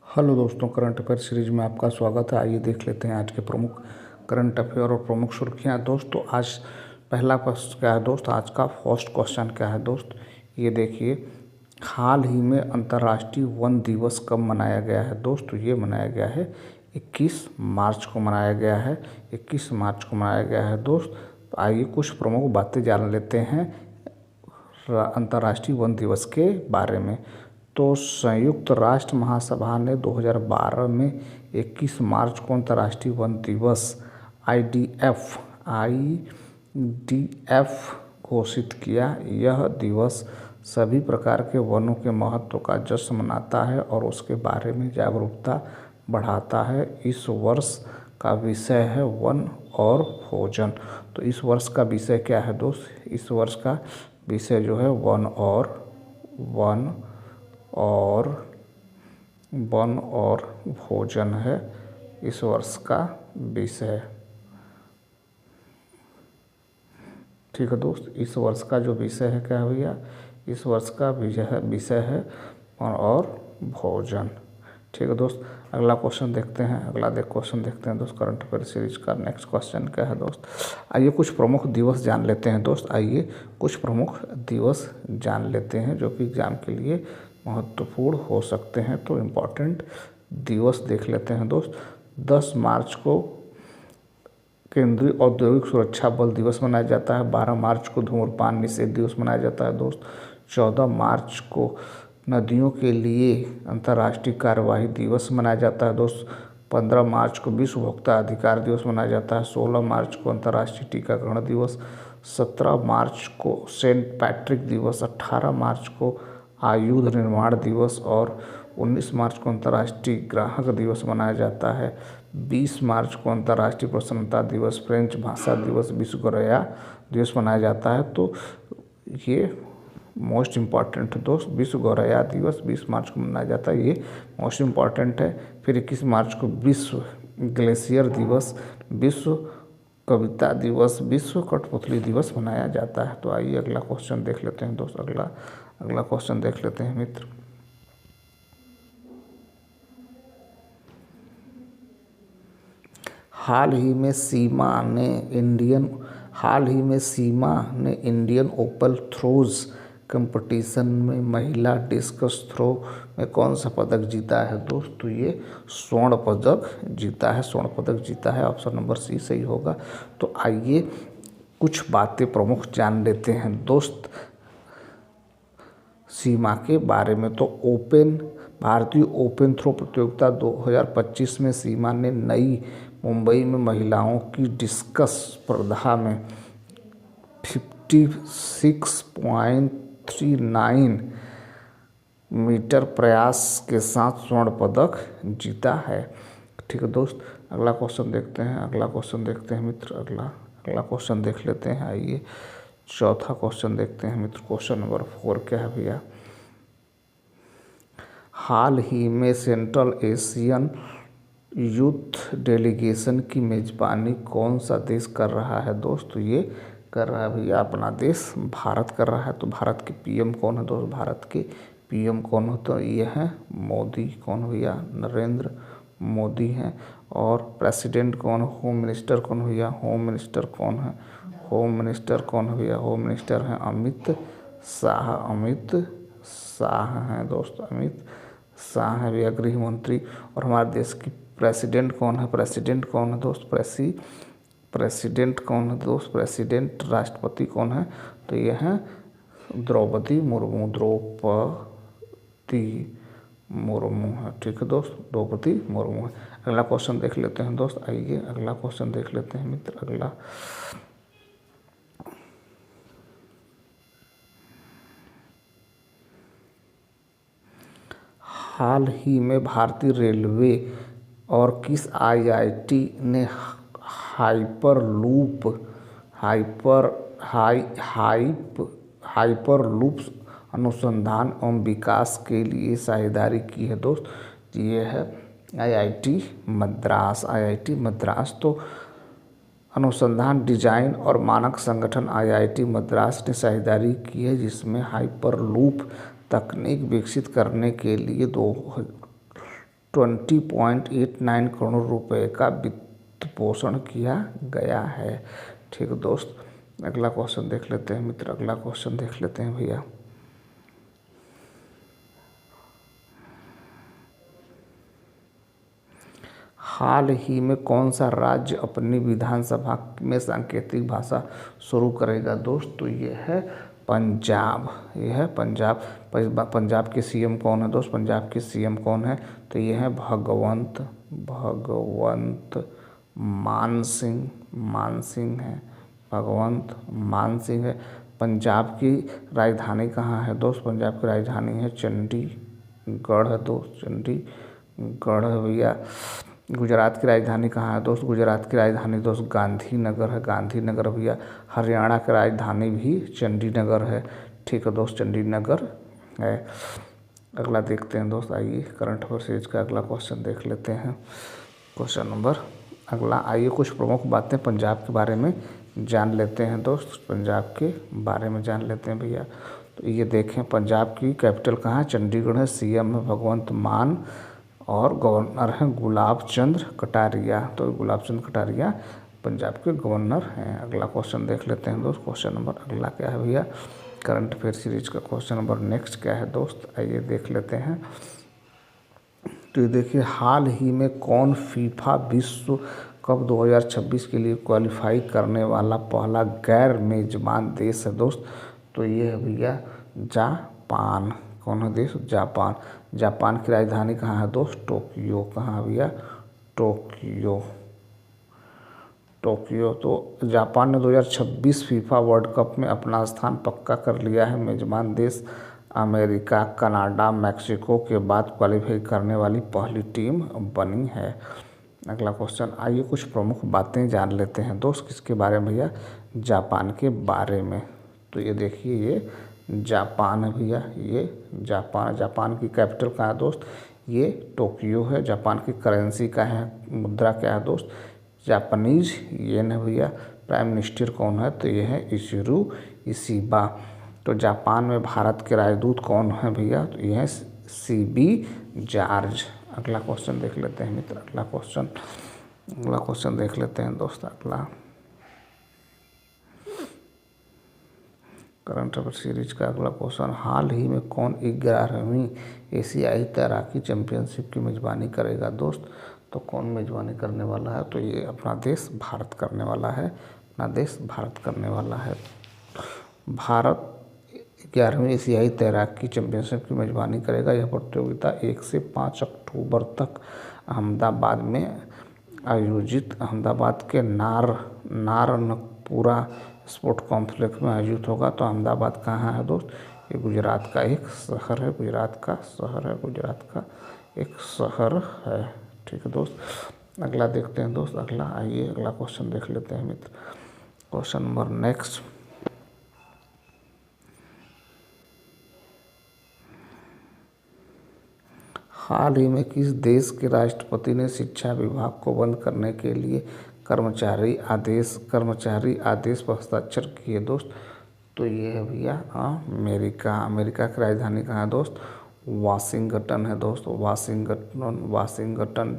Hello दोस्तों, current affair series में आपका स्वागत है। आइए देख लेते हैं आज के प्रमुख करंट अफेयर और प्रमुख सुर्खियां। दोस्तों आज पहला क्वेश्चन क्या है दोस्त, आज का फर्स्ट क्वेश्चन क्या है दोस्त, ये देखिए। हाल ही में अंतर्राष्ट्रीय वन दिवस कब मनाया गया है दोस्त? ये मनाया गया है 21 मार्च को मनाया गया है। 21 मार्च को मनाया गया है दोस्त। तो आइए कुछ प्रमुख बातें जान लेते हैं अंतर्राष्ट्रीय वन दिवस के बारे में। तो संयुक्त राष्ट्र महासभा ने 2012 में 21 मार्च को अंतर्राष्ट्रीय वन दिवस आईडीएफ घोषित किया। यह दिवस सभी प्रकार के वनों के महत्व का जश्न मनाता है और उसके बारे में जागरूकता बढ़ाता है। इस वर्ष का विषय है वन और भोजन। तो इस वर्ष का विषय क्या है दोस्त? इस वर्ष का विषय जो है वन और भोजन है इस वर्ष का विषय। ठीक है दोस्त, इस वर्ष का जो विषय है क्या है भैया? इस वर्ष का विषय है वन और भोजन। ठीक है दोस्त, अगला क्वेश्चन देखते हैं दोस्त करंट अफेयर सीरीज का। नेक्स्ट क्वेश्चन क्या है दोस्त? आइए कुछ प्रमुख दिवस जान लेते हैं दोस्त। आइए कुछ प्रमुख दिवस जान लेते हैं जो कि एग्जाम के लिए महत्वपूर्ण हो सकते हैं। तो इम्पोर्टेंट दिवस देख लेते हैं दोस्त। 10 मार्च को केंद्रीय औद्योगिक सुरक्षा बल दिवस मनाया जाता है। 12 मार्च को धूम्रपान निषेध दिवस मनाया जाता है दोस्त। 14 मार्च को नदियों के लिए अंतर्राष्ट्रीय कार्यवाही दिवस मनाया जाता है दोस्त। 15 मार्च को विश्व उपभोक्ता अधिकार दिवस मनाया जाता है। 16 मार्च को अंतर्राष्ट्रीय टीकाकरण दिवस। 17 मार्च को सेंट पैट्रिक दिवस। 18 मार्च को आयुध निर्माण दिवस और 19 मार्च को अंतर्राष्ट्रीय ग्राहक दिवस मनाया जाता है। 20 मार्च को अंतर्राष्ट्रीय प्रसन्नता दिवस, फ्रेंच भाषा दिवस, विश्व गौरैया दिवस मनाया जाता है। तो ये मोस्ट इम्पॉर्टेंट है दोस्त। विश्व गौरैया दिवस 20 मार्च को मनाया जाता है, ये मोस्ट इम्पॉर्टेंट है। फिर 21 मार्च को विश्व ग्लेशियर दिवस, विश्व कविता दिवस, विश्व कठपुतली दिवस मनाया जाता है। तो आइए अगला क्वेश्चन देख लेते हैं दोस्त। अगला क्वेश्चन देख लेते हैं मित्र। हाल ही में सीमा ने इंडियन ओपन थ्रोज कंपटीशन में महिला डिस्कस थ्रो में कौन सा पदक जीता है दोस्त? तो ये स्वर्ण पदक जीता है। ऑप्शन नंबर सी सही होगा। तो आइए कुछ बातें प्रमुख जान लेते हैं दोस्त सीमा के बारे में। तो भारतीय ओपन थ्रो प्रतियोगिता 2025 में सीमा ने नई मुंबई में महिलाओं की डिस्कस स्पर्धा में 56.39 मीटर प्रयास के साथ स्वर्ण पदक जीता है। ठीक है दोस्त, अगला क्वेश्चन देखते हैं मित्र। अगला क्वेश्चन देख लेते हैं। आइए चौथा क्वेश्चन देखते हैं मित्र। क्वेश्चन नंबर 4 क्या है भैया? हाल ही में सेंट्रल एशियन यूथ डेलीगेशन की मेजबानी कौन सा देश कर रहा है दोस्त? तो ये कर रहा है भैया अपना देश भारत कर रहा है। तो भारत के पीएम कौन है दोस्त? भारत के पीएम कौन हो? तो ये है मोदी। कौन भैया? नरेंद्र मोदी हैं। और प्रेसिडेंट कौन? होम मिनिस्टर कौन भैया? होम मिनिस्टर कौन है भैया? होम मिनिस्टर हैं अमित शाह हैं दोस्त। अमित शाह हैं भैया गृह मंत्री। और हमारे देश की प्रेसिडेंट कौन है दोस्त? प्रेसिडेंट कौन है दोस्त? प्रेसिडेंट राष्ट्रपति कौन है? तो ये है द्रौपदी मुर्मू है। ठीक है दोस्त, द्रौपदी मुर्मू है। अगला क्वेश्चन देख लेते हैं दोस्त। आइए अगला क्वेश्चन देख लेते हैं मित्र। हाल ही में भारतीय रेलवे और किस आईआईटी ने हाइपरलूप अनुसंधान एवं विकास के लिए साझेदारी की है दोस्त? ये है आईआईटी मद्रास। तो अनुसंधान डिजाइन और मानक संगठन आईआईटी मद्रास ने साझेदारी की है, जिसमें हाइपरलूप तकनीक विकसित करने के लिए 20.89 करोड़ रुपए का वित्त पोषण किया गया है। ठीक है दोस्त, अगला क्वेश्चन देख लेते हैं मित्र, अगला क्वेश्चन देख लेते हैं भैया। हाल ही में कौन सा राज्य अपनी विधानसभा में सांकेतिक भाषा शुरू करेगा दोस्त? तो ये है पंजाब, ये है पंजाब। पंजाब के सीएम कौन है दोस्त? पंजाब के सीएम कौन है? तो ये है भगवंत मान सिंह है, भगवंत मान सिंह है। पंजाब की राजधानी कहाँ है दोस्त? पंजाब की राजधानी है चंडीगढ़ है दोस्त, चंडीगढ़ है भैया। गुजरात की राजधानी कहाँ है दोस्त? गुजरात की राजधानी दोस्त गांधीनगर है, गांधीनगर भैया। हरियाणा की राजधानी भी चंडीगढ़ है। ठीक है दोस्त, चंडीगढ़ है। अगला देखते हैं दोस्त, आइए करंट अफेयर सीरीज का अगला क्वेश्चन देख लेते हैं। क्वेश्चन नंबर अगला, आइए कुछ प्रमुख बातें पंजाब के बारे में जान लेते हैं दोस्त, पंजाब के बारे में जान लेते हैं भैया। तो ये देखें, पंजाब की कैपिटल कहाँ है? चंडीगढ़ है। सीएम है भगवंत मान और गवर्नर हैं गुलाब चंद कटारिया। तो गुलाब चंद कटारिया पंजाब के गवर्नर हैं। अगला क्वेश्चन देख लेते हैं दोस्त। क्वेश्चन नंबर अगला क्या है भैया? करंट अफेयर सीरीज का क्वेश्चन नंबर नेक्स्ट क्या है दोस्त? आइए देख लेते हैं। तो ये देखिए, हाल ही में कौन फीफा विश्व कप 2026 के लिए क्वालिफाई करने वाला पहला गैर मेजबान देश है दोस्त? तो ये है भैया जापान। कौन है देश? जापान। जापान की राजधानी कहाँ है दोस्त? टोक्यो। कहाँ भैया? टोक्यो। तो जापान ने 2026 फीफा वर्ल्ड कप में अपना स्थान पक्का कर लिया है। मेजबान देश अमेरिका, कनाडा, मैक्सिको के बाद क्वालिफाई करने वाली पहली टीम बनी है। अगला क्वेश्चन, आइए कुछ प्रमुख बातें जान लेते हैं दोस्त। किसके बारे में भैया? जापान के बारे में। तो ये देखिए, ये जापान है भैया, ये जापान की कैपिटल कहाँ है दोस्त? ये टोक्यो है। जापान की करेंसी का है, मुद्रा क्या है दोस्त? जापानीज येन है भैया। प्राइम मिनिस्टर कौन है? तो ये है इशिरू इशिबा। तो जापान में भारत के राजदूत कौन है भैया? तो ये है सीबी जॉर्ज। अगला क्वेश्चन देख लेते हैं मित्र, अगला क्वेश्चन देख लेते हैं दोस्त। अगला करंट अफेयर सीरीज का अगला क्वेश्चन, हाल ही में कौन 11वीं एशियाई तैराकी चैंपियनशिप की मेजबानी करेगा दोस्त? तो कौन मेजबानी करने वाला है? तो ये अपना देश भारत करने वाला है, अपना देश भारत करने वाला है। भारत 11वीं एशियाई तैराकी चैंपियनशिप की मेजबानी करेगा। यह प्रतियोगिता 1 से 5 अक्टूबर तक अहमदाबाद में आयोजित, अहमदाबाद के नारनपुरा स्पोर्ट कॉम्प्लेक्स में आयोजित होगा। तो अहमदाबाद कहाँ है दोस्त? ये गुजरात का एक शहर है, गुजरात का एक शहर है। ठीक है दोस्त, अगला देखते हैं दोस्त। अगला आइए अगला क्वेश्चन देख लेते हैं मित्र। क्वेश्चन नंबर नेक्स्ट, हाल ही में किस देश के राष्ट्रपति ने शिक्षा विभाग को बंद करने के लिए कर्मचारी आदेश पर हस्ताक्षर किए दोस्त? तो ये है भैया अमेरिका की राजधानी कहाँ है दोस्त? वाशिंगटन है दोस्त, वाशिंगटन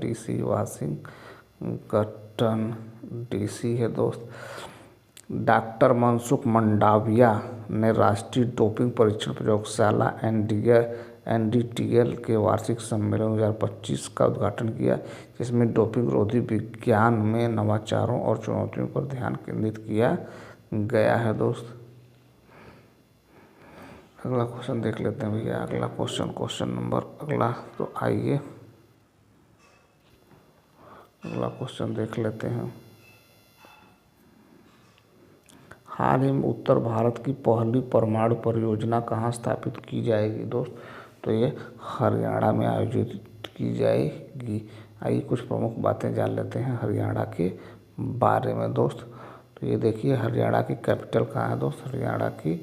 डीसी है दोस्त। डॉक्टर मनसुख मंडाविया ने राष्ट्रीय डोपिंग परीक्षण प्रयोगशाला NDTL के वार्षिक सम्मेलन 2025 का उद्घाटन किया, जिसमें डोपिंग रोधी विज्ञान में नवाचारों और चुनौतियों पर ध्यान केंद्रित किया गया है दोस्त। अगला क्वेश्चन देख लेते हैं भैया। अगला क्वेश्चन नंबर अगला, तो आइए अगला क्वेश्चन देख लेते हैं। हाल ही में उत्तर भारत की पहली परमाणु परियोजना कहाँ स्थापित की जाएगी दोस्त? तो ये हरियाणा में आयोजित की जाएगी। आइए कुछ प्रमुख बातें जान लेते हैं हरियाणा के बारे में दोस्त। तो ये देखिए, हरियाणा की कैपिटल कहाँ है दोस्त? हरियाणा की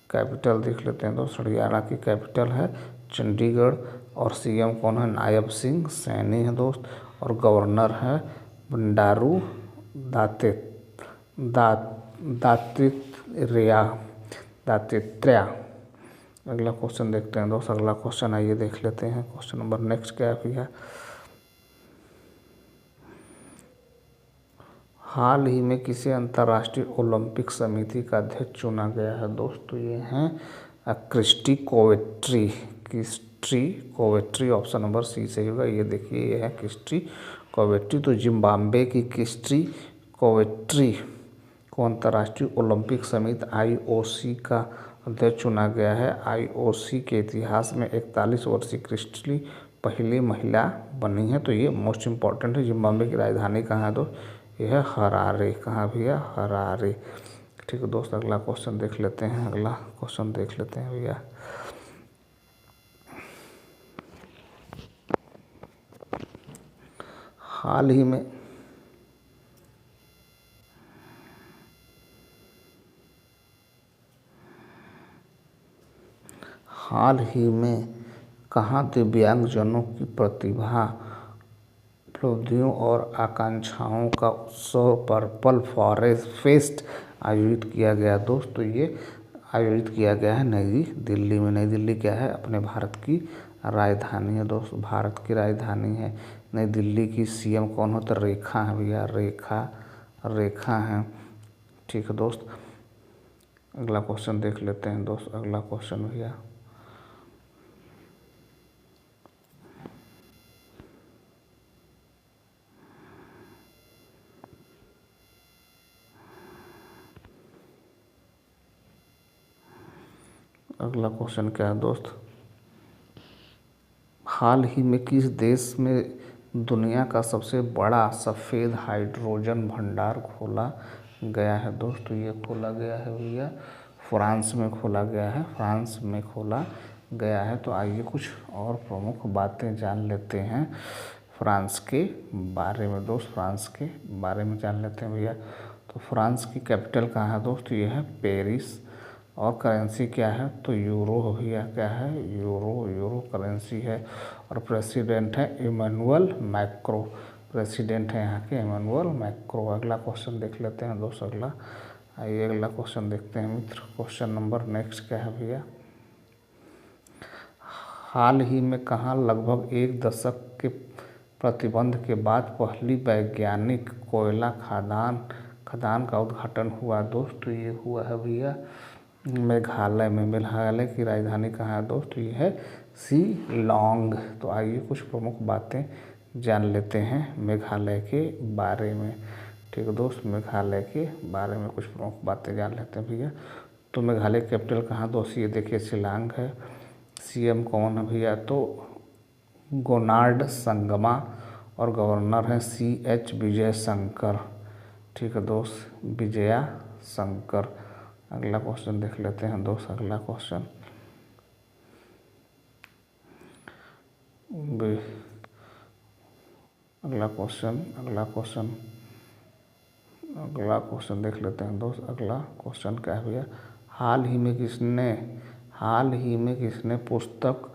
कैपिटल देख लेते हैं दोस्त। हरियाणा की कैपिटल है चंडीगढ़ और सीएम कौन है? नायब सिंह सैनी है दोस्त और गवर्नर है बंडारू दत्तात्रेय। अगला क्वेश्चन देखते हैं दोस्त। अगला क्वेश्चन आइए देख लेते हैं। क्वेश्चन नंबर नेक्स्ट क्या है भैया? हाल ही में किसे अंतर्राष्ट्रीय ओलंपिक समिति का अध्यक्ष चुना गया है दोस्तों? ये हैं Kirsty Coventry. Kirsty Coventry, option number C सही होगा। ये देखिए, ये है क्रिस्टी कोवेट्री। तो जिम्बाब्वे की क्रिस्टी कोवेट्री को अंतर्राष्ट्रीय ओलंपिक समिति IOC का अध्यक्ष चुना गया है। IOC के इतिहास में 41 वर्षीय क्रिस्टी पहली महिला बनी है। तो ये मोस्ट इम्पॉर्टेंट है। जिम्बाब्वे की राजधानी कहाँ है दोस्त? यह है हरारे। कहाँ भैया? हरारे। ठीक है दोस्त, अगला क्वेश्चन देख लेते हैं। अगला क्वेश्चन देख लेते हैं भैया। हाल ही में कहाँ दिव्यांगजनों की प्रतिभा, उपलब्धियों और आकांक्षाओं का उत्सव पर्पल फॉरेस्ट फेस्ट आयोजित किया गया दोस्त? तो ये आयोजित किया गया है नई दिल्ली में। नई दिल्ली क्या है? अपने भारत की राजधानी है दोस्त, भारत की राजधानी है। नई दिल्ली की CM कौन होता है? रेखा है भैया, रेखा है। ठीक है दोस्त, अगला क्वेश्चन देख लेते हैं दोस्त। अगला क्वेश्चन भैया, अगला क्वेश्चन क्या है दोस्त? हाल ही में किस देश में दुनिया का सबसे बड़ा सफ़ेद हाइड्रोजन भंडार खोला गया है दोस्त? तो ये खोला गया है भैया फ्रांस में खोला गया है। फ्रांस में खोला गया है। तो आइए कुछ और प्रमुख बातें जान लेते हैं फ्रांस के बारे में दोस्त। फ्रांस के बारे में जान लेते हैं भैया। तो फ्रांस की कैपिटल कहाँ है दोस्त? ये है पेरिस। और करेंसी क्या है? तो यूरो भैया। क्या है? यूरो करेंसी है। और प्रेसिडेंट है इमैनुअल मैक्रो। प्रेसिडेंट है यहाँ के इमैनुअल मैक्रो। अगला क्वेश्चन देख लेते हैं दोस्त। अगला आइए अगला क्वेश्चन देखते हैं मित्र। क्वेश्चन नंबर नेक्स्ट क्या है भैया? हाल ही में कहाँ लगभग 1 दशक के प्रतिबंध के बाद पहली वैज्ञानिक कोयला खदान का उद्घाटन हुआ दोस्त? तो ये हुआ है भैया मेघालय में। मेघालय की राजधानी कहाँ है दोस्त? ये है शिलांग। तो आइए कुछ प्रमुख बातें जान लेते हैं मेघालय के बारे में। ठीक है दोस्त, मेघालय के बारे में कुछ प्रमुख बातें जान लेते हैं भैया। तो मेघालय कैपिटल कहाँ दोस्त? ये देखिए शिलांग है। CM कौन है भैया? तो गोनार्ड संगमा। और गवर्नर हैं CH विजय शंकर। ठीक है दोस्त, विजया शंकर। अगला क्वेश्चन देख लेते हैं दोस्त। अगला क्वेश्चन देख लेते हैं दोस्त। अगला क्वेश्चन क्या है भैया? हाल ही में किसने पुस्तक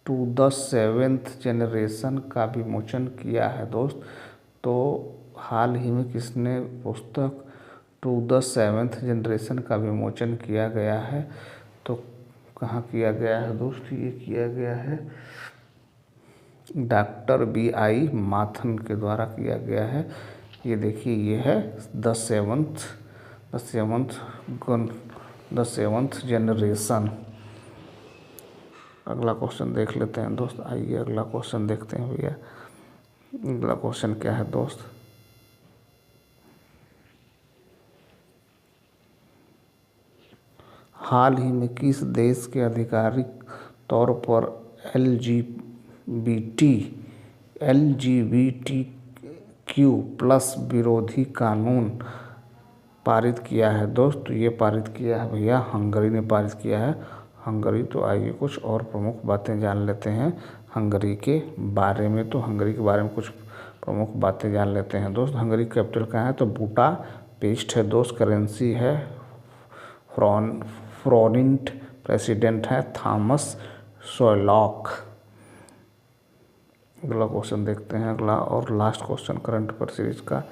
टू द सेवेंथ जनरेशन का विमोचन किया है दोस्त? तो हाल ही में किसने पुस्तक टू द सेवेंथ जनरेशन का विमोचन किया गया है? तो कहाँ किया गया है दोस्त? ये किया गया है डॉक्टर BI माथन के द्वारा किया गया है। ये देखिए, ये है द सेवंथ जनरेशन। अगला क्वेश्चन देख लेते हैं दोस्त। आइए अगला क्वेश्चन देखते हैं भैया। अगला क्वेश्चन क्या है दोस्त? हाल ही में किस देश के आधिकारिक तौर पर LGBTQ+ विरोधी कानून पारित किया है दोस्त? ये पारित किया है भैया हंगरी ने पारित किया है। हंगरी। तो आइए कुछ और प्रमुख बातें जान लेते हैं हंगरी के बारे में। तो हंगरी के बारे में कुछ प्रमुख बातें जान लेते हैं दोस्त। हंगरी कैपिटल कहाँ है? तो बुडापेस्ट है दोस्त। करेंसी है फ्रोनिंट। प्रेसिडेंट है थॉमस शोलॉक। अगला क्वेश्चन देखते हैं। अगला और last question current affair series का।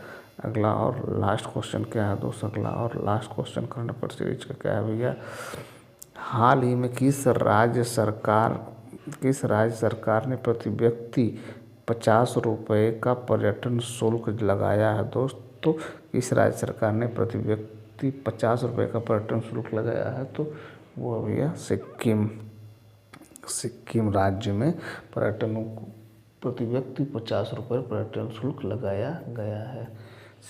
अगला और लास्ट क्वेश्चन क्या है दोस्त? अगला और last question current affair series का क्या है भैया? हाल ही में किस राज्य सरकार ने प्रति व्यक्ति 50 रुपये का पर्यटन शुल्क लगाया है दोस्त? तो इस राज्य सरकार ने प्रति व्यक्ति 50 रुपये का पर्यटन शुल्क लगाया है, तो वो भैया सिक्किम राज्य में पर्यटनों को प्रति व्यक्ति 50 रुपये पर्यटन शुल्क लगाया गया है।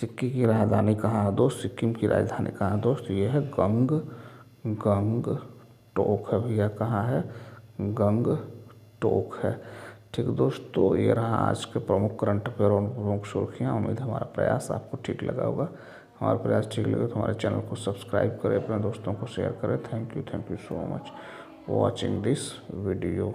सिक्किम की राजधानी कहाँ है दोस्त? सिक्किम की राजधानी कहाँ है दोस्त? ये है गंगटोक है भैया। कहाँ है? गंगटोक है। ठीक दोस्त, तो ये रहा आज के प्रमुख करंट अफेयर और प्रमुख सुर्खियाँ। उम्मीद है हमारा प्रयास आपको ठीक लगा होगा। हमारा प्रयास ठीक लगे तो हमारे चैनल को सब्सक्राइब करें, अपने दोस्तों को शेयर करें। Thank you so much watching this video.